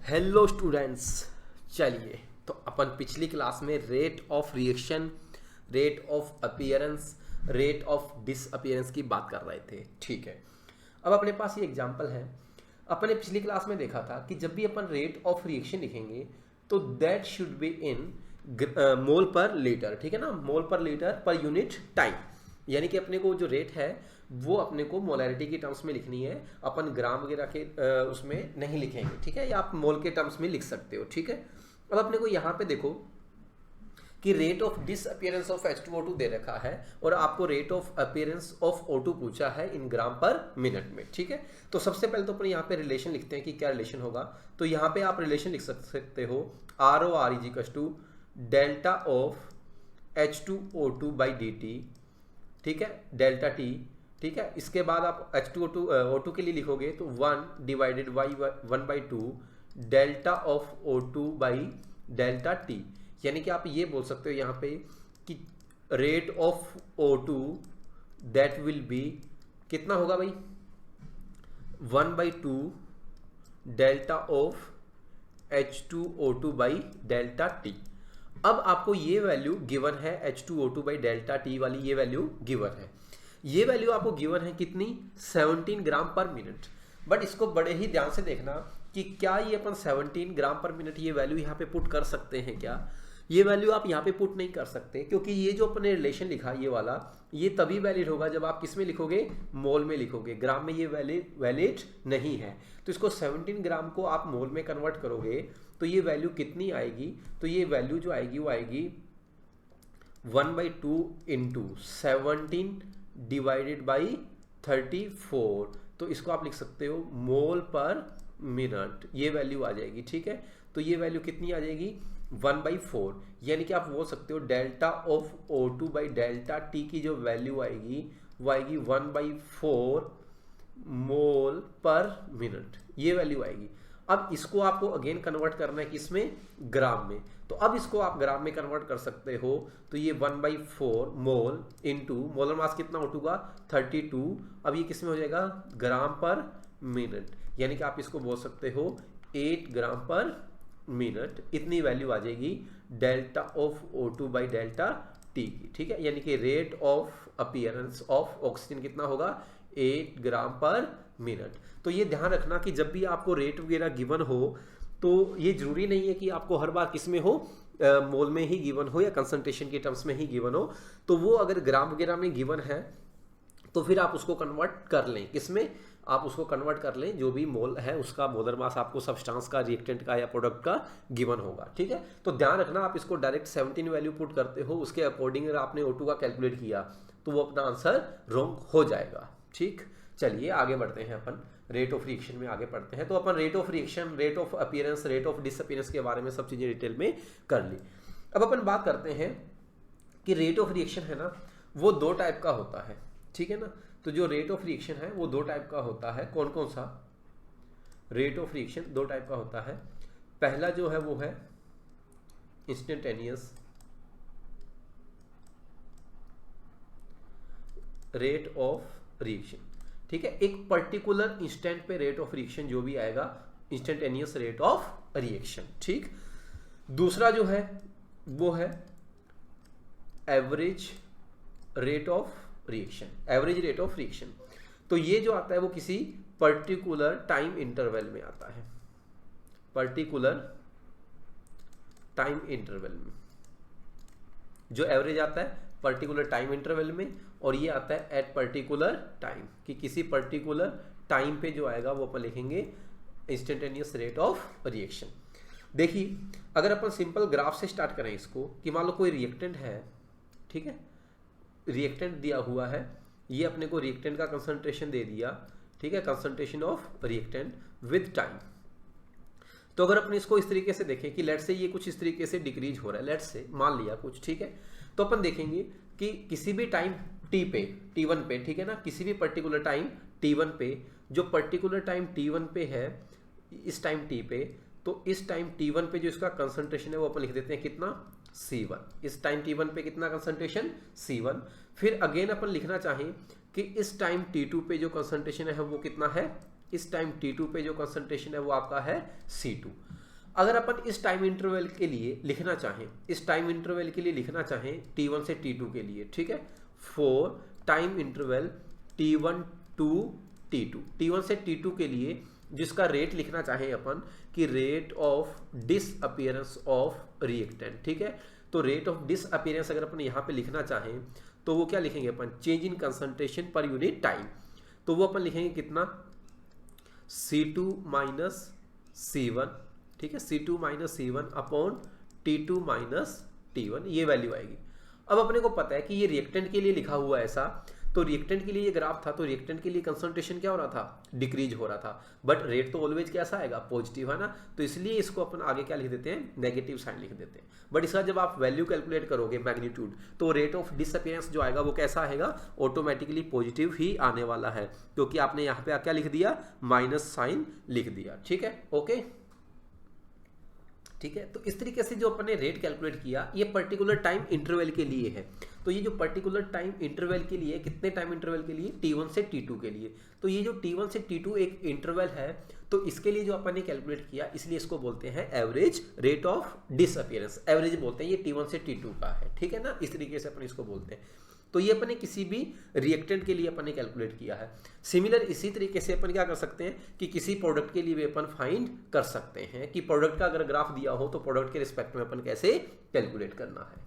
Hello students. चलिए, तो अपन पिछली क्लास में rate of reaction, rate of appearance, rate of disappearance की बात कर रहे थे। ठीक है, अब अपने पास ये एग्जांपल है। अपने पिछली क्लास में देखा था कि जब भी अपन रेट ऑफ रिएक्शन लिखेंगे तो दैट शुड बी इन मोल पर लीटर। ठीक है ना, मोल पर लीटर पर यूनिट टाइम। यानी कि अपने को जो रेट है वो अपने को मोलैरिटी की टर्म्स में लिखनी है, अपन ग्राम वगैरह के उसमें नहीं लिखेंगे। ठीक है, या आप मोल के टर्म्स में लिख सकते हो। ठीक है, अब अपने को यहाँ पे देखो कि rate of disappearance of H2O2 दे रखा है और आपको rate of appearance of O2 पूछा है इन ग्राम पर मिनट में। ठीक है, तो सबसे पहले तो अपन यहाँ पे रिलेशन लिखते हैं कि क्या रिलेशन होगा। तो यहाँ पे आप रिलेशन लिख सकते हो ROR is to delta of H2O2 by dt। ठीक है, डेल्टा टी। ठीक है, इसके बाद आप O2 के लिए लिखोगे तो 1 divided by 1/2 delta of O2 by delta T. यानी कि आप ये बोल सकते हो यहाँ पे कि rate of O2 that will be कितना होगा भाई, 1/2 delta of H2O2 by delta T. अब आपको ये वैल्यू गिवन है H2O2 बाई डेल्टा टी वाली, ये वैल्यू गिवन है। ये वैल्यू आपको गिवन है कितनी, 17 ग्राम पर मिनट। बट इसको बड़े ही ध्यान से देखना कि क्या ये अपन 17 ग्राम पर मिनट ये वैल्यू यहाँ पे पुट कर सकते हैं क्या। ये वैल्यू आप यहाँ पे पुट नहीं कर सकते, क्योंकि ये जो अपने रिलेशन लिखा ये वाला, ये तभी वैलिड होगा जब आप किस में लिखोगे, मोल में लिखोगे। ग्राम में ये वैलिड नहीं है। तो इसको 17 ग्राम को आप मोल में कन्वर्ट करोगे तो ये वैल्यू कितनी आएगी, तो ये वैल्यू जो आएगी वो आएगी 1/2 इंटू 17 डिवाइडेड बाई 34। तो इसको आप लिख सकते हो मोल पर मिनट, ये वैल्यू आ जाएगी। ठीक है, तो ये वैल्यू कितनी आ जाएगी, 1/4। यानी कि आप बोल सकते हो delta of O2 by delta T की जो वैल्यू आएगी वो आएगी 1/4 मोल पर मिनट, ये वैल्यू आएगी। अब इसको आपको अगेन कन्वर्ट करना है किसमें, ग्राम में। तो अब इसको आप ग्राम में कन्वर्ट कर सकते हो तो ये 1/4 मोल इंटू मोलर मास कितना O2 का 32। अब ये किस में हो जाएगा, ग्राम पर मिनट। यानी कि आप इसको बोल सकते हो 8 ग्राम पर मिनट। इतनी वैल्यू आ जाएगी delta of O2 by delta T की। ठीक है, यानी कि rate of appearance of oxygen कितना होगा, 8 ग्राम पर मिनट। तो ये ध्यान रखना कि जब भी आपको रेट वगैरह गिवन हो तो ये जरूरी नहीं है कि आपको हर बार किस में हो, मोल में ही गिवन हो या कंसंट्रेशन के टर्म्स में ही गिवन हो। तो वो अगर ग्राम वगैरह में गिवन है तो फिर आप उसको कन्वर्ट कर लें, किसमें, आप उसको कन्वर्ट कर लें, जो भी मोल है उसका मोलर मास आपको सब्सटेंस का, रिएक्टेंट का या प्रोडक्ट का गिवन होगा। ठीक है, तो ध्यान रखना आप इसको डायरेक्ट 17 वैल्यू पुट करते हो, उसके अकॉर्डिंग अगर आपने O2 का कैलकुलेट किया तो वो अपना आंसर रॉन्ग हो जाएगा। ठीक, चलिए आगे बढ़ते हैं, अपन रेट ऑफ रिएक्शन में आगे बढ़ते हैं। तो अपन rate of reaction, rate of appearance, rate of disappearance के बारे में सब चीज़ें डिटेल में कर ली। अब अपन बात करते हैं कि रेट ऑफ रिएक्शन है ना, वो दो टाइप का होता है। ठीक है ना, तो जो रेट ऑफ रिएक्शन है वो दो टाइप का होता है। कौन कौन सा, रेट ऑफ रिएक्शन दो टाइप का होता है। पहला जो है वो है इंस्टेंटेनियस रेट ऑफ रिएक्शन। ठीक है, एक पर्टिकुलर इंस्टेंट पे रेट ऑफ रिएक्शन जो भी आएगा, इंस्टेंटेनियस रेट ऑफ रिएक्शन। ठीक, दूसरा जो है वो है average rate of reaction, average rate of reaction. तो ये जो आता है वो किसी पर्टिकुलर टाइम इंटरवल में आता है, पर्टिकुलर टाइम इंटरवल में जो एवरेज आता है पर्टिकुलर टाइम इंटरवल में, और ये आता है एट पर्टिकुलर टाइम, कि किसी पर्टिकुलर टाइम पे जो आएगा वो अपन लिखेंगे इंस्टेंटेनियस रेट ऑफ रिएक्शन। देखिए, अगर अपन सिंपल ग्राफ से स्टार्ट करें इसको, कि मान लो कोई रिएक्टेंट है। ठीक है, रिएक्टेंट दिया हुआ है, ये अपने को रिएक्टेंट का कंसंट्रेशन दे दिया। ठीक है, concentration of reactant with time. तो अगर अपन इसको इस तरीके से देखें कि लेट्स से ये कुछ इस तरीके से डिक्रीज हो रहा है, लेट्स से मान लिया कुछ। ठीक है, तो अपन देखेंगे कि किसी भी टाइम टी पे, T1 पे, ठीक है ना, किसी भी पर्टिकुलर टाइम T1 पे, जो पर्टिकुलर टाइम T1 पे है, इस टाइम T पे, तो इस टाइम T1 पे जो इसका कंसंट्रेशन है वो अपन लिख देते हैं कितना, C1। इस टाइम T1 पे कितना कंसंट्रेशन, C1। फिर अगेन अपन लिखना चाहें कि इस टाइम T2 पे जो कंसंट्रेशन है वो कितना है, इस टाइम T2 पे जो कंसंट्रेशन है वो आपका है C2। अगर अपन इस टाइम इंटरवल के लिए लिखना चाहें, इस टाइम इंटरवल के लिए लिखना चाहें T1 से T2 के लिए, ठीक है, for time interval T1 to T2, T1 से T2 के लिए जिसका रेट लिखना चाहें अपन कि rate of disappearance of reactant, ठीक है। तो रेट ऑफ डिसअपीयरेंस अगर अपन यहाँ पे लिखना चाहें तो वो क्या लिखेंगे अपन, change in concentration per unit time. तो वो अपन लिखेंगे कितना, C2 माइनस C1, ठीक है, C2 minus C1 upon T2 minus T1, ये वैल्यू आएगी। अब अपने को पता है कि ये रिएक्टेंट के लिए लिखा हुआ है ऐसा, तो रिएक्टेंट के लिए ये ग्राफ था, तो रिएक्टेंट के लिए कंसंट्रेशन क्या हो रहा था, डिक्रीज हो रहा था, बट रेट तो ऑलवेज कैसा आएगा, पॉजिटिव, है ना। तो इसलिए इसको अपन आगे क्या लिख देते हैं, नेगेटिव साइन लिख देते हैं। बट इसका जब आप वैल्यू कैलकुलेट करोगे मैग्नीट्यूड, तो रेट ऑफ डिसअपीयरेंस जो आएगा वो कैसा आएगा, ऑटोमेटिकली पॉजिटिव ही आने वाला है, क्योंकि आपने यहाँ पे क्या लिख दिया, माइनस साइन लिख दिया, ठीक है, ओके, ठीक है। तो इस तरीके से जो अपन ने रेट कैलकुलेट किया, ये पर्टिकुलर टाइम इंटरवल के लिए है। तो ये जो पर्टिकुलर टाइम इंटरवल के लिए, कितने टाइम इंटरवल के लिए, T1 से T2 के लिए। तो ये जो T1 से T2 एक इंटरवल है, तो इसके लिए जो अपन ने कैलकुलेट किया, इसलिए इसको बोलते हैं average rate of disappearance, average बोलते हैं, ये T1 से T2 का है, ठीक है ना, इस तरीके से अपन इसको बोलते हैं। तो ये अपन ने किसी भी रिएक्टेंट के लिए अपन ने कैलकुलेट किया है। सिमिलर इसी तरीके से अपन क्या कर सकते हैं कि किसी प्रोडक्ट के लिए भी अपन फाइंड कर सकते हैं कि प्रोडक्ट का अगर ग्राफ दिया हो तो प्रोडक्ट के रिस्पेक्ट में अपन कैसे कैलकुलेट करना है।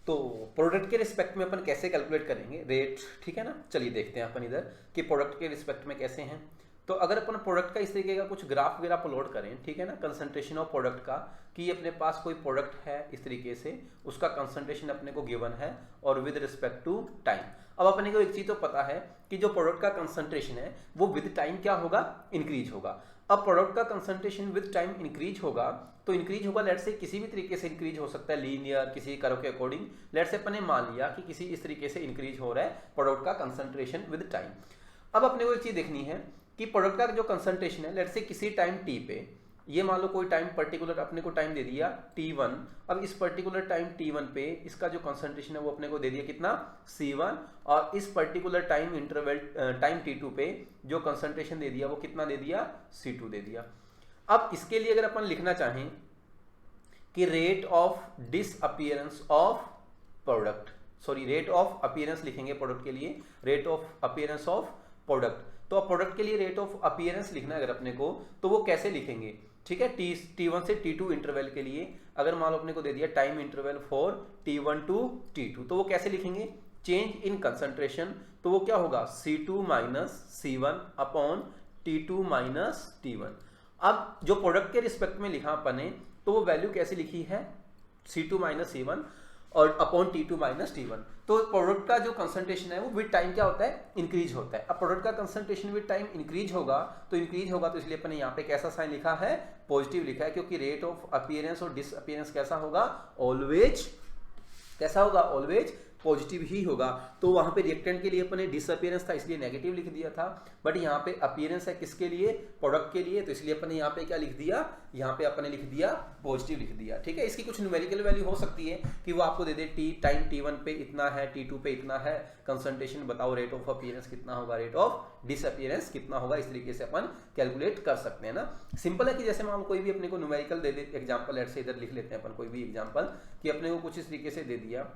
तो प्रोडक्ट के रिस्पेक्ट में अपन कैसे कैलकुलेट करेंगे रेट, ठीक है ना। चलिए देखते हैं अपन इधर कि प्रोडक्ट के रिस्पेक्ट में कैसे हैं। तो अगर अपन प्रोडक्ट का इस तरीके का कुछ ग्राफ वगैरह अपलोड करें, ठीक है ना, कंसंट्रेशन ऑफ प्रोडक्ट का, कि अपने पास कोई प्रोडक्ट है इस तरीके से, उसका कंसंट्रेशन अपने को गिवन है और विद रिस्पेक्ट टू टाइम। अब अपने को एक चीज तो पता है कि जो प्रोडक्ट का कंसंट्रेशन है वो विद टाइम क्या होगा, इंक्रीज होगा। अब प्रोडक्ट का कंसंट्रेशन विद टाइम इंक्रीज होगा, तो इंक्रीज होगा लेट से किसी भी तरीके से इंक्रीज हो सकता है, लीनियर, किसी कर्व के अकॉर्डिंग। लेट से अपन ने मान लिया कि किसी इस तरीके से इंक्रीज हो रहा है प्रोडक्ट का कंसंट्रेशन विद टाइम। अब अपने को एक चीज देखनी है कि प्रोडक्ट का जो कंसंट्रेशन है, लेट से किसी टाइम t पे, ये मान लो कोई टाइम पर्टिकुलर अपने को टाइम दे दिया T1। अब इस पर्टिकुलर टाइम T1 पे इसका जो कंसंट्रेशन है वो अपने को दे दिया कितना, C1, और इस particular time interval time T2 पे जो कंसंट्रेशन दे दिया वो कितना दे दिया, C2 दे दिया। अब इसके लिए अगर अपन लिखना चाहें कि rate of disappearance of product, sorry rate of appearance लिखेंगे प्रोडक्ट के लिए, rate of appearance of product. तो अब प्रोडक्ट के लिए रेट ऑफ अपीयरेंस लिखना है अगर अपने को, तो वो कैसे लिखेंगे, ठीक है। T1 से T2 इंटरवल के लिए अगर मान लो अपने को दे दिया time interval for T1 to T2, तो वो कैसे लिखेंगे, चेंज इन कंसंट्रेशन। तो वो क्या होगा, C2 minus C1 upon T2 minus T1। अब जो प्रोडक्ट के रिस्पेक्ट में लिखा अपन ने, तो वो वैल्यू कैसे लिखी है, C2 माइनस C1 और अपॉन T2 माइनस T1। तो प्रोडक्ट का जो कंसंट्रेशन है वो विद टाइम क्या होता है, इंक्रीज होता है। अब प्रोडक्ट का कंसंट्रेशन विद टाइम इंक्रीज होगा, तो इसलिए अपन ने यहाँ पे कैसा साइन लिखा है, पॉजिटिव लिखा है, क्योंकि रेट ऑफ अपीयरेंस और डिसअपीयरेंस कैसा होगा, ऑलवेज कैसा होगा, ऑलवेज पॉजिटिव ही होगा। तो वहां पे रिएक्टेंट के लिए अपने डिसअपीयरेंस था इसलिए नेगेटिव लिख दिया था, बट यहाँ पे अपीयरेंस है किसके लिए, प्रोडक्ट के लिए, तो इसलिए अपने यहाँ पे क्या लिख दिया, यहाँ पे अपने लिख दिया पॉजिटिव लिख दिया, ठीक है। इसकी कुछ न्यूमेरिकल वैल्यू हो सकती है कि वो आपको दे दे टाइम T1 पे इतना है, T2 पे इतना है, कंसंट्रेशन बताओ, रेट ऑफ अपीयरेंस कितना होगा, रेट ऑफ डिसअपीयरेंस कितना होगा, इस तरीके से अपन कैलकुलेट कर सकते हैं ना। सिंपल है कि जैसे मान कोई भी अपने को न्यूमेरिकल दे दे, एग्जाम्पल ऐसे इधर लिख लेते हैं अपन कोई भी एग्जाम्पल, कि अपने को कुछ इस तरीके से दे दिया,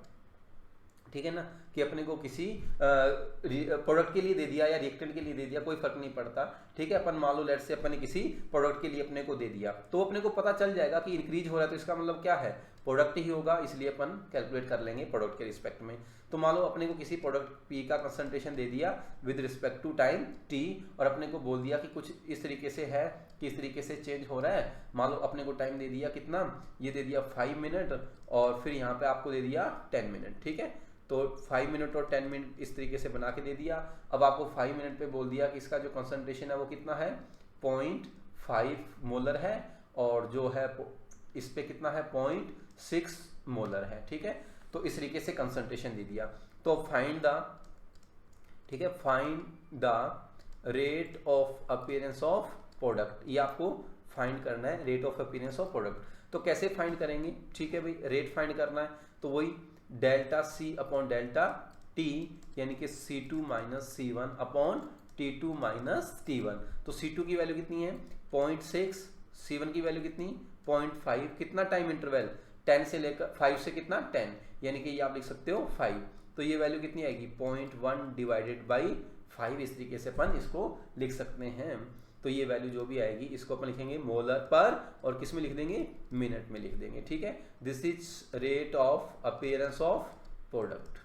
ठीक है ना, कि अपने को किसी प्रोडक्ट के लिए दे दिया या रिएक्टेंट के लिए दे दिया, कोई फर्क नहीं पड़ता, ठीक है। अपन मान लो लेट से अपन ने किसी प्रोडक्ट के लिए अपने को दे दिया, तो अपने को पता चल जाएगा कि इंक्रीज हो रहा है, तो इसका मतलब क्या है, प्रोडक्ट ही होगा, इसलिए अपन कैलकुलेट कर लेंगे प्रोडक्ट के रिस्पेक्ट में। तो मान लो अपने को किसी प्रोडक्ट P का कंसंट्रेशन दे दिया with respect to time T, और अपने को बोल दिया कि कुछ इस तरीके से है, कि इस तरीके से चेंज हो रहा है। मान लो अपने को टाइम दे दिया कितना, ये दे दिया 5 मिनट, और फिर यहाँ पे आपको दे दिया 10 मिनट, ठीक है। तो 5 मिनट और 10 मिनट इस तरीके से बना के दे दिया। अब आपको 5 मिनट पे बोल दिया कि इसका जो कंसंट्रेशन है वो कितना है, 0.5 मोलर है, और जो है इस पे कितना है, 0.6 मोलर है, ठीक है। तो इस तरीके से कंसंट्रेशन दे दिया। तो फाइंड द, ठीक है, find the rate of appearance of product, ये आपको फाइंड करना है, rate of appearance of product. तो कैसे फाइंड करेंगे, ठीक है भाई, रेट फाइंड करना है, तो वही delta C upon delta T, यानी कि C2 minus C1 upon T2 minus T1। तो C2 की वैल्यू कितनी है 0.6, C1 की वैल्यू कितनी 0.5, कितना टाइम इंटरवल 10 से लेकर 5 से कितना 10, यानी कि ये आप लिख सकते हो 5। तो ये वैल्यू कितनी आएगी 0.1 डिवाइडेड बाई 5, इस तरीके से अपन इसको लिख सकते हैं। तो ये वैल्यू जो भी आएगी इसको अपन लिखेंगे मोलर पर, और किस में लिख देंगे मिनट में लिख देंगे, ठीक है। This is rate of appearance of product.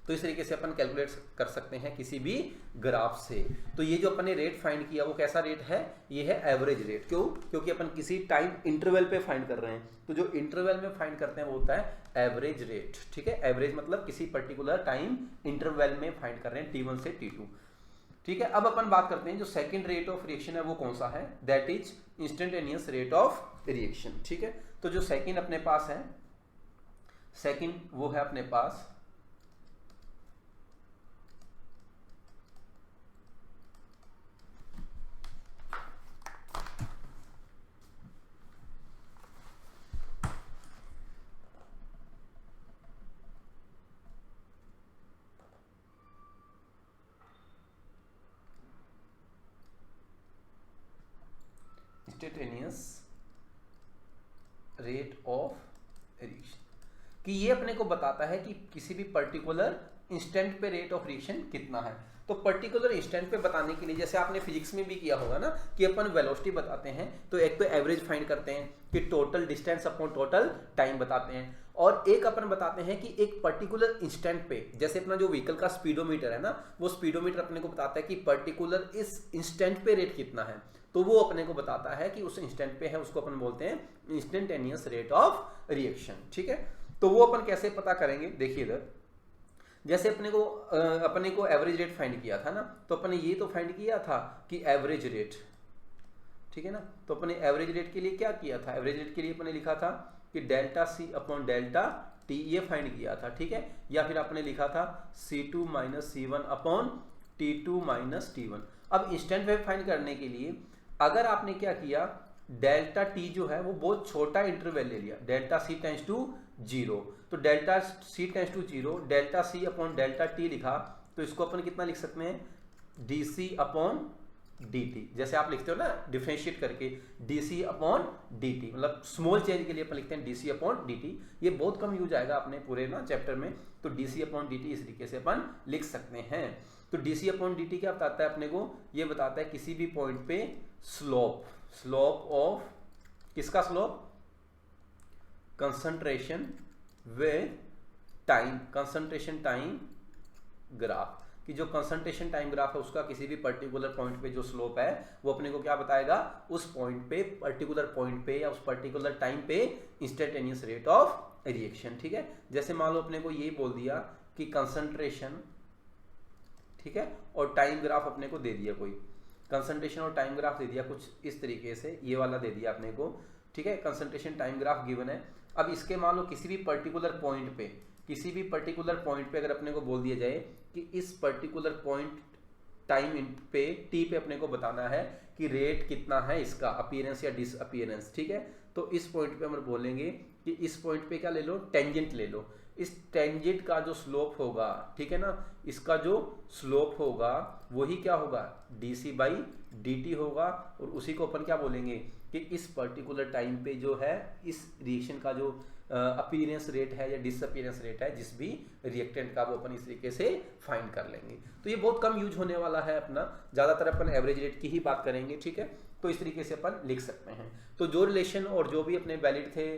तो इस तरीके से अपन कैलकुलेट कर सकते हैं किसी भी ग्राफ से। तो ये जो अपन ने रेट फाइंड किया वो कैसा रेट है, ये है एवरेज रेट। क्यों, क्योंकि अपन किसी टाइम इंटरवल पे फाइंड कर रहे हैं, तो जो इंटरवल में फाइंड करते हैं वो होता है एवरेज रेट, ठीक है। एवरेज मतलब किसी पर्टिकुलर टाइम इंटरवल में फाइंड कर रहे हैं T1 से T2, ठीक है। अब अपन बात करते हैं जो सेकंड रेट ऑफ रिएक्शन है वो कौन सा है, that is instantaneous rate of reaction, ठीक है। तो जो सेकंड अपने पास है, सेकंड वो है अपने पास इंस्टेंटेनियस रेट ऑफ रिएक्शन, कि ये अपने को बताता है कि किसी भी पर्टिकुलर इंस्टेंट पे रेट ऑफ रिएक्शन कितना है। तो पर्टिकुलर इंस्टेंट पे बताने के लिए जैसे आपने फिजिक्स में भी किया होगा ना कि अपन वेलोसिटी बताते हैं तो एक तो एवरेज फाइंड करते हैं कि total distance upon total time बताते हैं, और एक अपन बताते हैं कि एक पर्टिकुलर इंस्टेंट पे, जैसे अपना जो व्हीकल का स्पीडोमीटर है ना, वो स्पीडोमीटर अपने को बताता है कि पर्टिकुलर इस इंस्टेंट पे रेट कितना है, तो वो अपने को बताता है कि उस इंस्टेंट पे है, उसको अपन बोलते हैं इंस्टेंटेनियस रेट ऑफ रिएक्शन, ठीक है। तो वो अपन कैसे पता करेंगे, देखिए इधर जैसे अपने को एवरेज रेट फाइंड किया था ना, तो अपने ये तो फाइंड किया था कि एवरेज रेट, ठीक है ना। तो अपने एवरेज रेट के लिए क्या किया था, एवरेज रेट के लिए अपने लिखा था कि delta C upon delta T, ये फाइंड किया था, ठीक है। या फिर आपने लिखा था C2 minus C1 upon T2 minus T1। अब इंस्टेंट वेव फाइंड करने के लिए अगर आपने क्या किया, डेल्टा T जो है वो बहुत छोटा इंटरवल ले लिया, डेल्टा C टेंड्स टू 0, तो delta C tends to 0, delta C upon delta T लिखा, तो इसको अपन कितना लिख सकते हैं dC अपॉन dt, जैसे आप लिखते हो ना डिफरेंशिएट करके dC अपॉन dt, मतलब स्मॉल चेंज के लिए अपन लिखते हैं dC अपॉन dt। ये बहुत कम यूज आएगा अपने पूरे ना चैप्टर में, तो dC अपॉन dt इस तरीके से अपन लिख सकते हैं। तो dC अपॉन dt क्या बताता है अपने को, ये बताता है किसी भी पॉइंट पे स्लोप ऑफ किसका slope, concentration with time, concentration time graph, कि जो कंसंट्रेशन टाइम ग्राफ है उसका किसी भी पर्टिकुलर पॉइंट पे जो स्लोप है वो अपने को क्या बताएगा, उस पॉइंट पे पर्टिकुलर पॉइंट पे या उस पर्टिकुलर टाइम पे इंस्टेंटेनियस रेट ऑफ रिएक्शन, ठीक है। जैसे मान लो अपने को ये बोल दिया कि कंसंट्रेशन, ठीक है, और टाइम ग्राफ अपने को दे दिया, कोई कंसंट्रेशन और टाइम ग्राफ दे दिया कुछ इस तरीके से, ये वाला दे दिया अपने को, ठीक है। कंसंट्रेशन टाइम ग्राफ गिवन है। अब इसके मान लो किसी भी पर्टिकुलर पॉइंट पे, किसी भी पर्टिकुलर पॉइंट पे अगर अपने को बोल दिया जाए कि इस पर्टिकुलर पॉइंट टाइम पे टी पे अपने को बताना है कि रेट कितना है इसका, अपीयरेंस या डिसअपीयरेंस, ठीक है। तो इस पॉइंट पे हम बोलेंगे कि इस पॉइंट पे क्या ले लो, टेंजेंट ले लो, इस टेंजेंट का जो स्लोप होगा, ठीक है ना, इसका जो स्लोप होगा वही क्या होगा dC बाई dt होगा, और उसी को अपन क्या बोलेंगे कि इस पर्टिकुलर टाइम पे जो है इस रिएक्शन का जो अपीयरेंस रेट है या डिसअपीयरेंस रेट है जिस भी रिएक्टेंट का, वो अपन इस तरीके से फाइंड कर लेंगे। तो ये बहुत कम यूज होने वाला है अपना, ज्यादातर अपन एवरेज रेट की ही बात करेंगे, ठीक है। तो इस तरीके से अपन लिख सकते हैं। तो जो रिलेशन और जो भी अपने वैलिड थे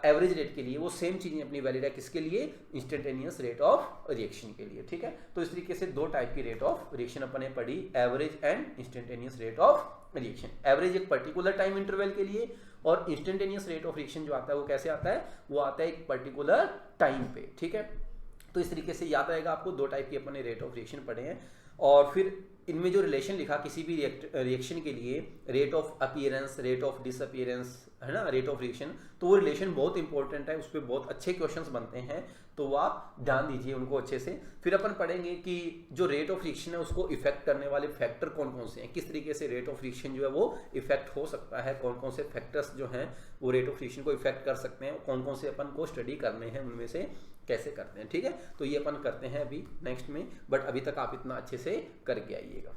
एवरेज रेट के लिए, वो सेम चीजें अपनी वैलिड है किसके लिए, इंस्टेंटेनियस रेट ऑफ रिएक्शन के लिए, ठीक है। तो इस तरीके से दो टाइप की रेट ऑफ रिएक्शन अपन ने पढ़ी, average and instantaneous rate of reaction. Average एक पर्टिकुलर टाइम इंटरवल के लिए, और इंस्टेंटेनियस रेट ऑफ रिएक्शन जो आता है वो कैसे आता है, वो आता है एक पर्टिकुलर टाइम पे, ठीक है। तो इस तरीके से याद रहेगा आपको, दो टाइप की अपन ने रेट ऑफ रिएक्शन पढ़े हैं। और फिर इनमें जो रिलेशन लिखा किसी भी रिएक्शन के लिए, rate of appearance, rate of disappearance, है ना, रेट ऑफ रिएक्शन, तो वो रिलेशन बहुत इंपॉर्टेंट है, उस पर बहुत अच्छे क्वेश्चंस बनते हैं, तो वो आप ध्यान दीजिए उनको अच्छे से। फिर अपन पढ़ेंगे कि जो रेट ऑफ रिएक्शन है उसको इफेक्ट करने वाले फैक्टर कौन कौन से हैं, किस तरीके से रेट ऑफ रिएक्शन जो है वो इफेक्ट हो सकता है, कौन कौन से फैक्टर्स जो हैं वो रेट ऑफ रिएक्शन को इफेक्ट कर सकते हैं, कौन कौन से अपन को स्टडी करने हैं, उनमें से कैसे करते हैं, ठीक है। तो ये अपन करते हैं अभी नेक्स्ट में, बट अभी तक आप इतना अच्छे से करके आइएगा।